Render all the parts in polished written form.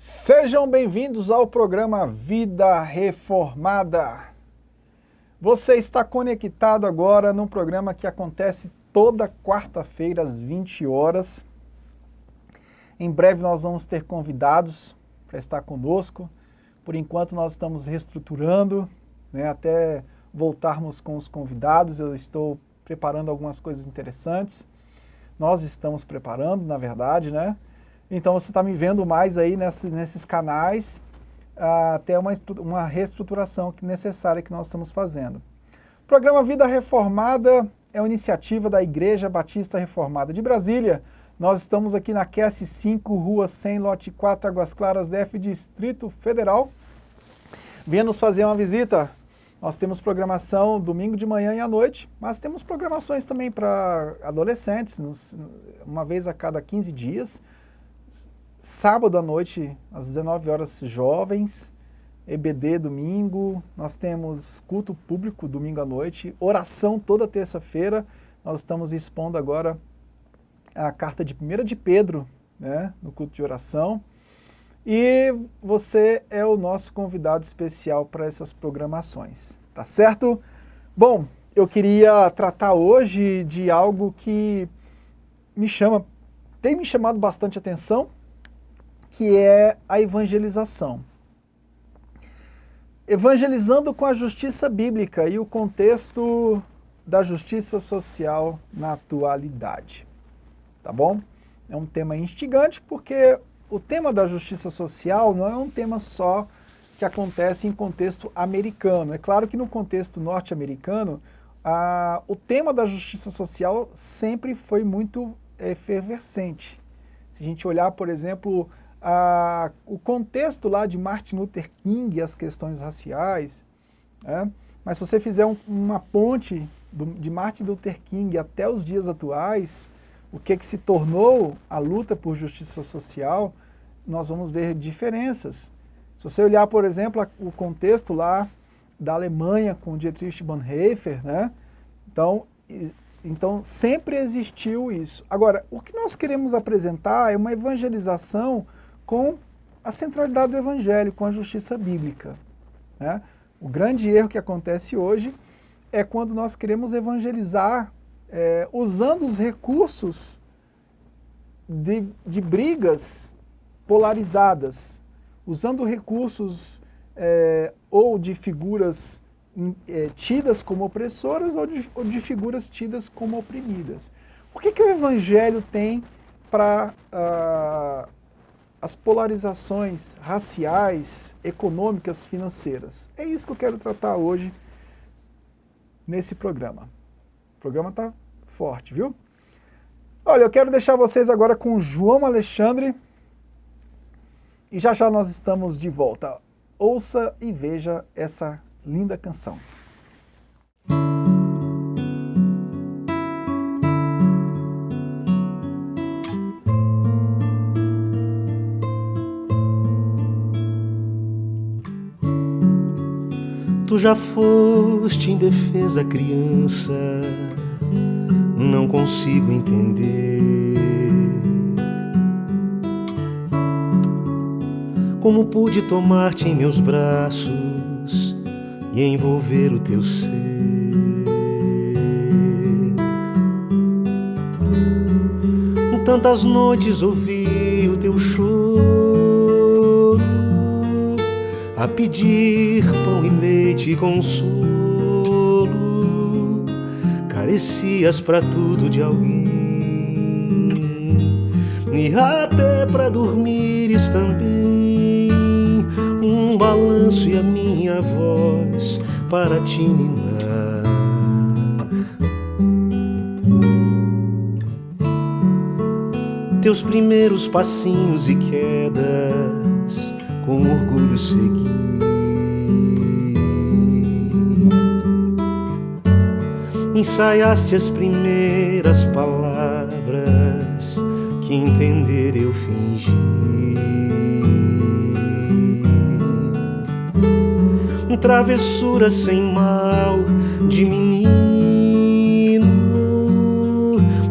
Sejam bem-vindos ao programa Vida Reformada. Você está conectado agora num programa que acontece toda quarta-feira às 20 horas. Em breve nós vamos ter convidados para estar conosco. Por enquanto nós estamos reestruturando, até voltarmos com os convidados. Eu estou preparando algumas coisas interessantes. Nós estamos preparando, na verdade, Então você está me vendo mais aí nesses canais, até uma reestruturação necessária que nós estamos fazendo. O programa Vida Reformada é uma iniciativa da Igreja Batista Reformada de Brasília. Nós estamos aqui na QS5, Rua 100, Lote 4, Águas Claras, DF, Distrito Federal. Venha nos fazer uma visita. Nós temos programação domingo de manhã e à noite, mas temos programações também para adolescentes, uma vez a cada 15 dias. Sábado à noite, às 19 horas, jovens, EBD domingo, nós temos culto público domingo à noite, oração toda terça-feira. Nós estamos expondo agora a carta de 1 de Pedro, no culto de oração. E você é o nosso convidado especial para essas programações, tá certo? Bom, eu queria tratar hoje de algo que tem me chamado bastante atenção, que é a evangelização. Evangelizando com a justiça bíblica e o contexto da justiça social na atualidade. Tá bom? É um tema instigante porque o tema da justiça social não é um tema só que acontece em contexto americano. É claro que no contexto norte-americano, o tema da justiça social sempre foi muito efervescente. Se a gente olhar, por exemplo, o contexto lá de Martin Luther King e as questões raciais, mas se você fizer uma ponte de Martin Luther King até os dias atuais, o que se tornou a luta por justiça social, nós vamos ver diferenças. Se você olhar, por exemplo, o contexto lá da Alemanha com Dietrich Bonhoeffer, então sempre existiu isso. Agora, o que nós queremos apresentar é uma evangelização com a centralidade do evangelho, com a justiça bíblica. O grande erro que acontece hoje é quando nós queremos evangelizar usando os recursos de brigas polarizadas, usando recursos ou de figuras tidas como opressoras ou de figuras tidas como oprimidas. O que o evangelho tem para as polarizações raciais, econômicas, financeiras? É isso que eu quero tratar hoje nesse programa. O programa está forte, viu? Olha, eu quero deixar vocês agora com o João Alexandre e já já nós estamos de volta. Ouça e veja essa linda canção. Tu já foste indefesa criança, não consigo entender como pude tomar-te em meus braços e envolver o teu ser. Tantas noites ouvi o teu choro, a pedir pão e leite e consolo, carecias pra tudo de alguém, e até pra dormires também, um balanço e a minha voz para te ninar. Teus primeiros passinhos e quedas com orgulho segui. Ensaiaste as primeiras palavras que entender eu fingi. Travessuras sem mal de menino,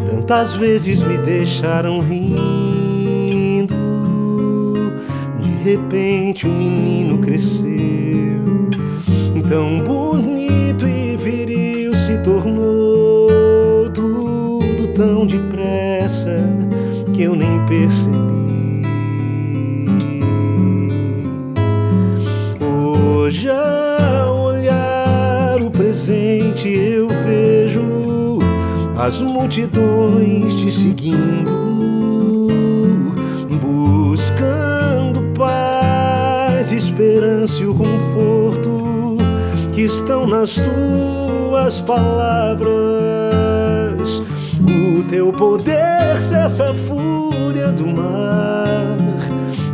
tantas vezes me deixaram rindo de repente o menino cresceu, tão bonito e viril se tornou, tudo tão depressa que eu nem percebi. Hoje ao olhar o presente eu vejo as multidões te seguindo, buscando paz, esperança e o conforto que estão nas tuas palavras. O teu poder cessa a fúria do mar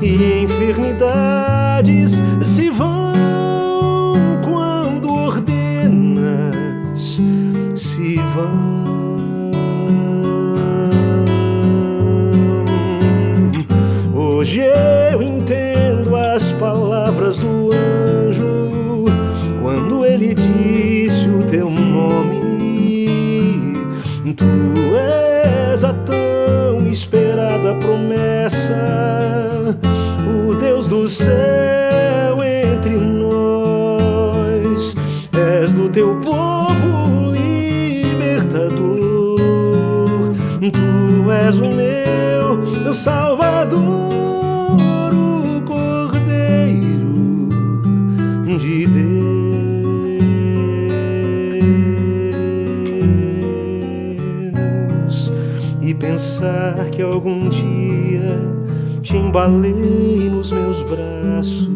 e enfermidades se vão quando ordenas, se vão. Hoje eu entendo as palavras do anjo quando ele disse o teu nome. Tu és a tão esperada promessa, o Deus do céu entre nós. És do teu povo libertador, tu és o meu Salvador, o Cordeiro de Deus. E pensar que algum dia te embalei nos meus braços,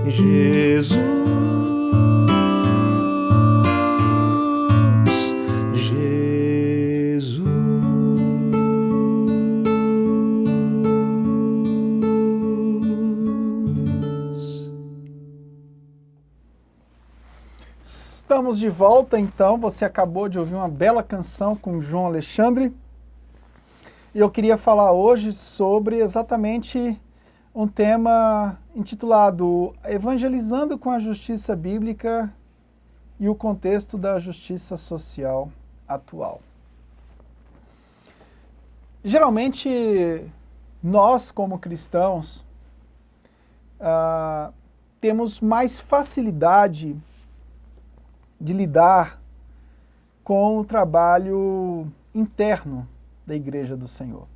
Jesus, Jesus. Estamos de volta, então. Você acabou de ouvir uma bela canção com o João Alexandre. E eu queria falar hoje sobre exatamente um tema intitulado Evangelizando com a Justiça Bíblica e o contexto da justiça social atual. Geralmente, nós como cristãos temos mais facilidade de lidar com o trabalho interno da Igreja do Senhor.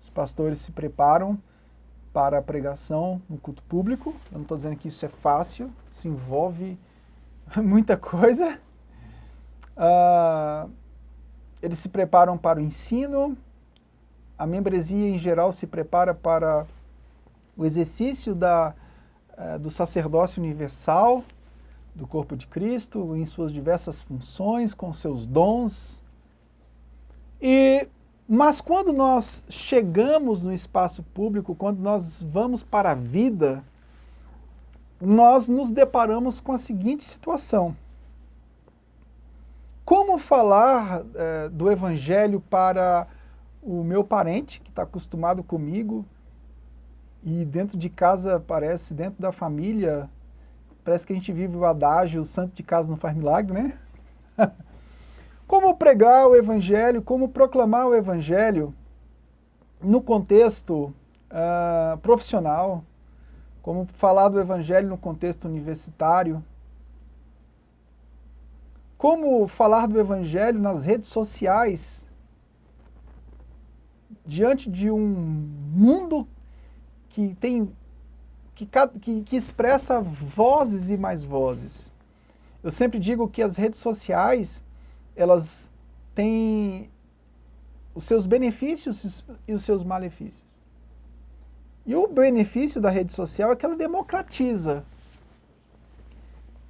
Os pastores se preparam para a pregação no culto público. Eu não estou dizendo que isso é fácil, isso envolve muita coisa. Eles se preparam para o ensino, a membresia em geral se prepara para o exercício do sacerdócio universal, do corpo de Cristo, em suas diversas funções, com seus dons. Mas quando nós chegamos no espaço público, quando nós vamos para a vida, nós nos deparamos com a seguinte situação. Como falar do Evangelho para o meu parente, que está acostumado comigo, e dentro de casa parece, dentro da família, parece que a gente vive o adágio, o santo de casa não faz milagre, né? Como pregar o Evangelho, como proclamar o Evangelho no contexto profissional, como falar do Evangelho no contexto universitário, como falar do Evangelho nas redes sociais, diante de um mundo que expressa vozes e mais vozes. Eu sempre digo que as redes sociais, elas têm os seus benefícios e os seus malefícios. E o benefício da rede social é que ela democratiza.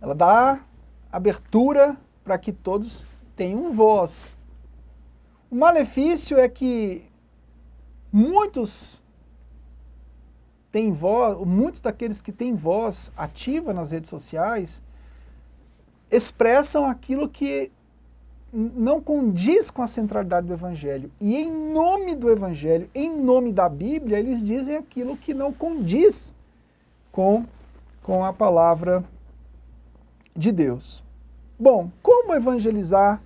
Ela dá abertura para que todos tenham voz. O malefício é que muitos daqueles que têm voz ativa nas redes sociais expressam aquilo que não condiz com a centralidade do Evangelho. E em nome do Evangelho, em nome da Bíblia, eles dizem aquilo que não condiz com a palavra de Deus. Bom, como evangelizar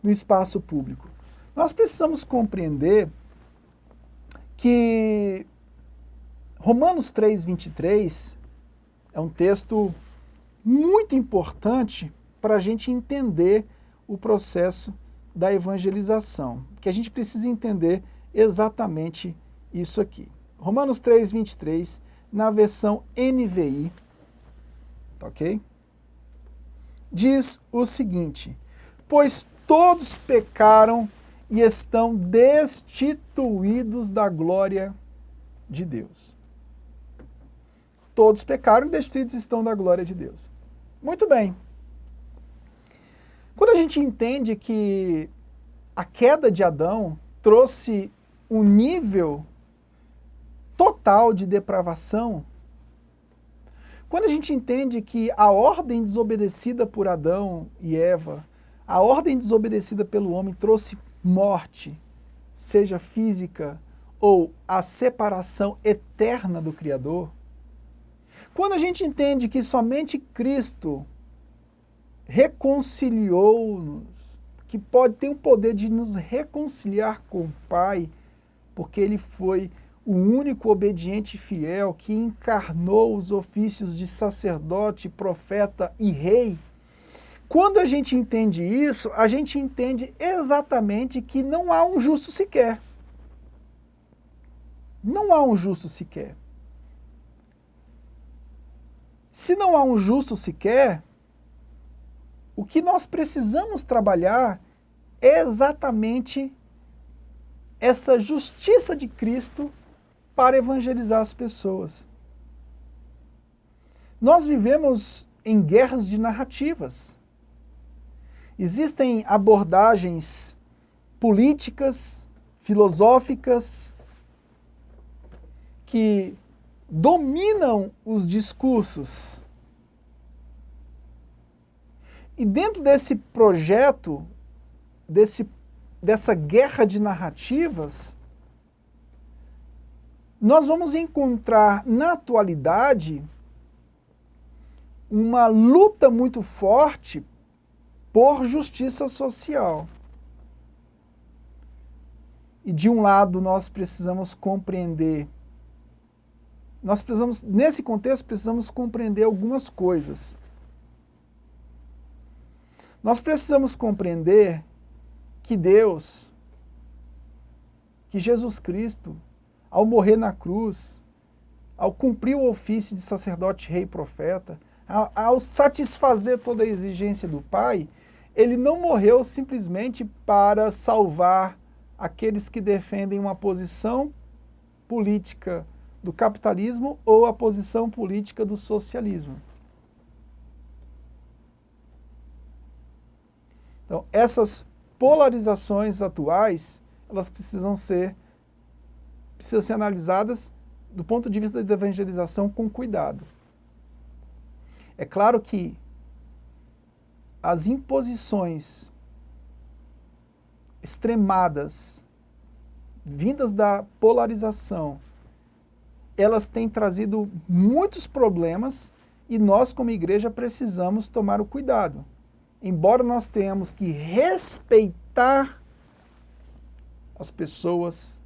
no espaço público? Nós precisamos compreender que Romanos 3:23 é um texto muito importante para a gente entender o processo da evangelização, que a gente precisa entender exatamente isso aqui. Romanos 3:23, na versão NVI, ok? Diz o seguinte: pois todos pecaram e estão destituídos da glória de Deus. Todos pecaram e destituídos estão da glória de Deus. Muito bem. Quando a gente entende que a queda de Adão trouxe um nível total de depravação, quando a gente entende que a ordem desobedecida por Adão e Eva, a ordem desobedecida pelo homem trouxe morte, seja física ou a separação eterna do Criador, quando a gente entende que somente Cristo reconciliou-nos, que tem o poder de nos reconciliar com o Pai, porque Ele foi o único obediente e fiel que encarnou os ofícios de sacerdote, profeta e rei. Quando a gente entende isso, a gente entende exatamente que não há um justo sequer. Não há um justo sequer. Se não há um justo sequer, o que nós precisamos trabalhar é exatamente essa justiça de Cristo para evangelizar as pessoas. Nós vivemos em guerras de narrativas. Existem abordagens políticas, filosóficas, que dominam os discursos. E dentro desse projeto, dessa guerra de narrativas, nós vamos encontrar na atualidade uma luta muito forte por justiça social. E de um lado nós precisamos compreender, nesse contexto precisamos compreender algumas coisas. Nós precisamos compreender que Deus, que Jesus Cristo, ao morrer na cruz, ao cumprir o ofício de sacerdote, rei e profeta, ao satisfazer toda a exigência do Pai, Ele não morreu simplesmente para salvar aqueles que defendem uma posição política do capitalismo ou a posição política do socialismo. Então, essas polarizações atuais, elas precisam ser analisadas do ponto de vista da evangelização com cuidado. É claro que as imposições extremadas, vindas da polarização, elas têm trazido muitos problemas e nós, como igreja, precisamos tomar o cuidado. Embora nós tenhamos que respeitar as pessoas,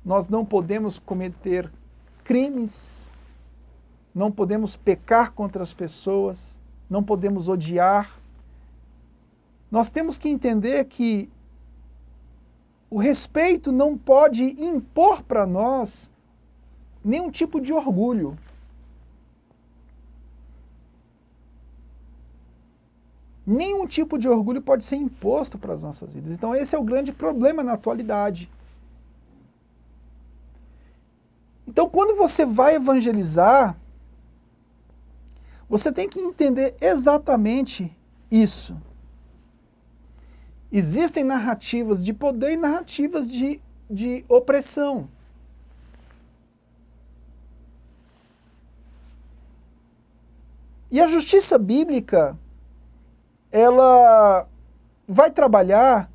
nós não podemos cometer crimes, não podemos pecar contra as pessoas, não podemos odiar. Nós temos que entender que o respeito não pode impor para nós nenhum tipo de orgulho. Nenhum tipo de orgulho pode ser imposto para as nossas vidas. Então esse é o grande problema na atualidade. Então quando você vai evangelizar, você tem que entender exatamente isso. Existem narrativas de poder e narrativas de opressão. E a justiça bíblica, ela vai trabalhar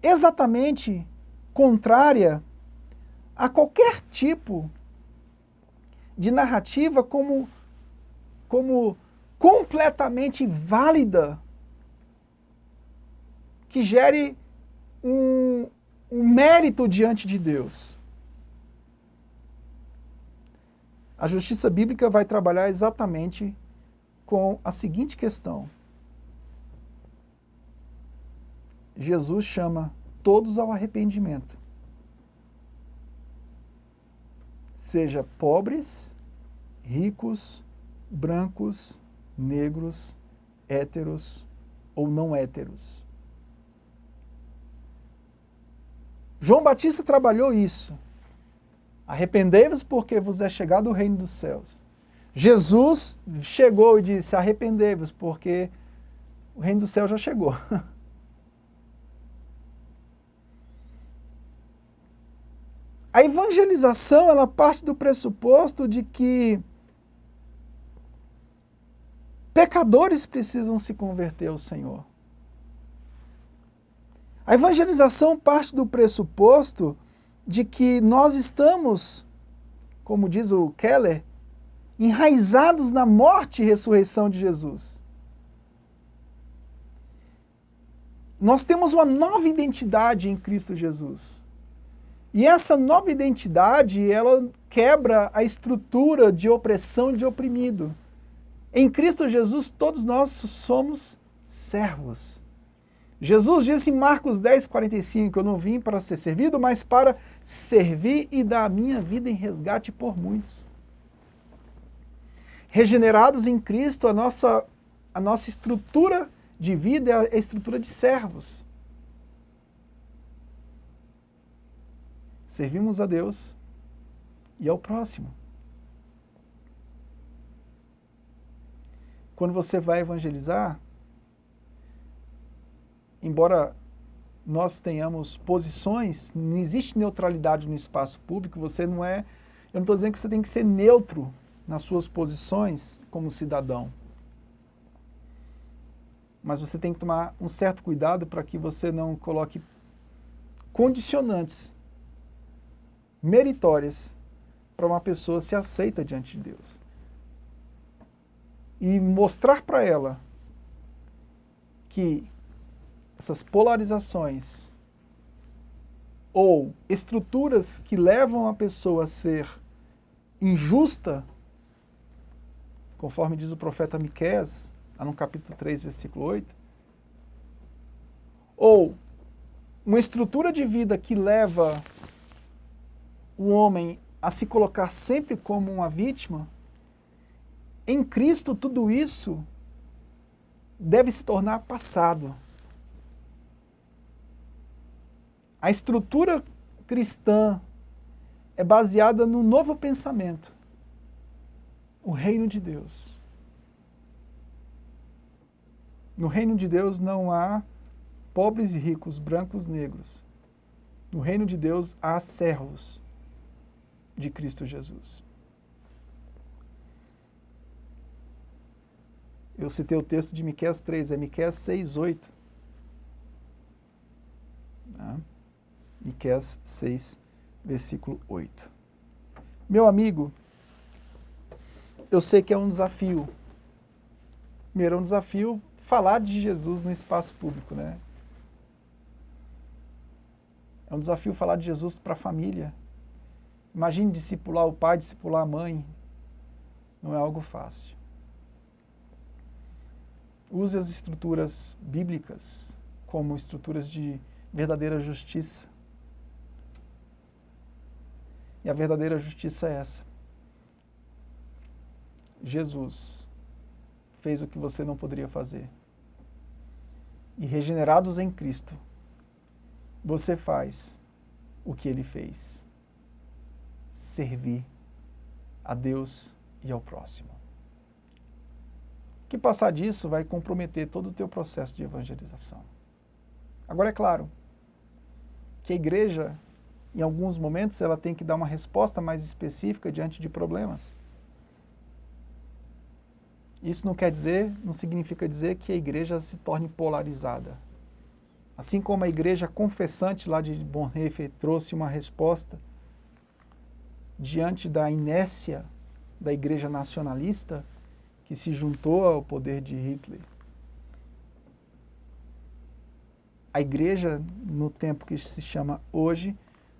exatamente contrária a qualquer tipo de narrativa como completamente válida, que gere um mérito diante de Deus. A justiça bíblica vai trabalhar exatamente com a seguinte questão. Jesus chama todos ao arrependimento. Seja pobres, ricos, brancos, negros, héteros ou não héteros. João Batista trabalhou isso. Arrependei-vos porque vos é chegado o reino dos céus. Jesus chegou e disse, arrependei-vos porque o reino dos céus já chegou. A evangelização, ela parte do pressuposto de que pecadores precisam se converter ao Senhor. A evangelização parte do pressuposto de que nós estamos, como diz o Keller, enraizados na morte e ressurreição de Jesus. Nós temos uma nova identidade em Cristo Jesus. E essa nova identidade, ela quebra a estrutura de opressão e de oprimido. Em Cristo Jesus, todos nós somos servos. Jesus disse em Marcos 10:45, eu não vim para ser servido, mas para servir e dar a minha vida em resgate por muitos. Regenerados em Cristo, a nossa estrutura de vida é a estrutura de servos. Servimos a Deus e ao próximo. Quando você vai evangelizar, embora nós tenhamos posições, não existe neutralidade no espaço público, você não é... Eu não estou dizendo que você tem que ser neutro nas suas posições como cidadão. Mas você tem que tomar um certo cuidado para que você não coloque condicionantes meritórias para uma pessoa ser aceita diante de Deus. E mostrar para ela que essas polarizações ou estruturas que levam a pessoa a ser injusta, conforme diz o profeta Miqueias, lá no capítulo 3, versículo 8, ou uma estrutura de vida que leva o homem a se colocar sempre como uma vítima, em Cristo tudo isso deve se tornar passado. A estrutura cristã é baseada no novo pensamento, o reino de Deus. No reino de Deus não há pobres e ricos, brancos, negros. No reino de Deus há servos de Cristo Jesus. Eu citei o texto de Miqueias 3, é Miqueias 6, 8. Miqueias 6, versículo 8. Meu amigo, eu sei que é um desafio. Primeiro, é um desafio falar de Jesus no espaço público, né? É um desafio falar de Jesus para a família. Imagine discipular o pai, discipular a mãe. Não é algo fácil. Use as estruturas bíblicas como estruturas de verdadeira justiça. E a verdadeira justiça é essa. Jesus fez o que você não poderia fazer. E regenerados em Cristo, você faz o que Ele fez. Servir a Deus e ao próximo. Que passar disso vai comprometer todo o teu processo de evangelização. Agora é claro que a igreja, em alguns momentos, ela tem que dar uma resposta mais específica diante de problemas. Isso não significa dizer que a igreja se torne polarizada. Assim como a igreja confessante lá de Bonhoeffer trouxe uma resposta diante da inércia da igreja nacionalista que se juntou ao poder de Hitler. A igreja, no tempo que se chama hoje,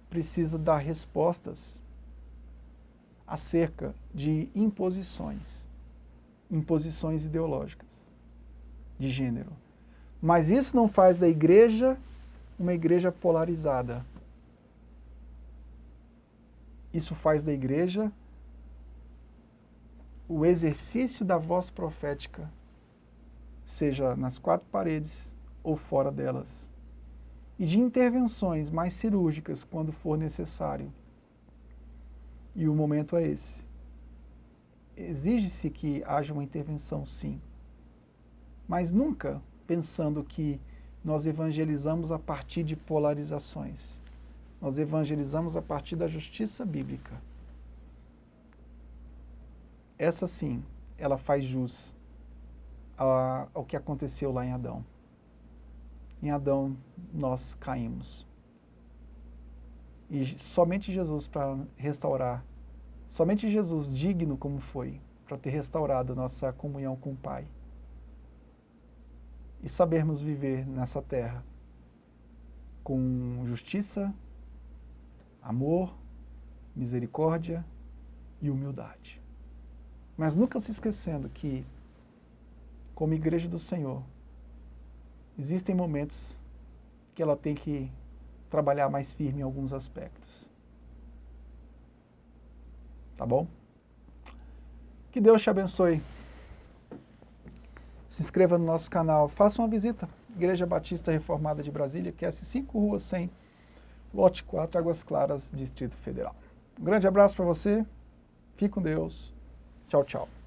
precisa dar respostas acerca de imposições ideológicas de gênero. Mas isso não faz da igreja uma igreja polarizada. Isso faz da igreja o exercício da voz profética, seja nas quatro paredes ou fora delas, e de intervenções mais cirúrgicas quando for necessário. E o momento é esse. Exige-se que haja uma intervenção, sim, mas nunca pensando que nós evangelizamos a partir de polarizações. Nós evangelizamos a partir da justiça bíblica. Essa sim, ela faz jus ao que aconteceu lá em Adão. Em Adão nós caímos. E somente Jesus para restaurar, somente Jesus digno como foi, para ter restaurado nossa comunhão com o Pai. E sabermos viver nessa terra com justiça, amor, misericórdia e humildade. Mas nunca se esquecendo que, como igreja do Senhor, existem momentos que ela tem que trabalhar mais firme em alguns aspectos. Tá bom? Que Deus te abençoe. Se inscreva no nosso canal, faça uma visita. Igreja Batista Reformada de Brasília, QS 5 Rua 100, Lote 4, Águas Claras, Distrito Federal. Um grande abraço para você. Fique com Deus. Tchau, tchau.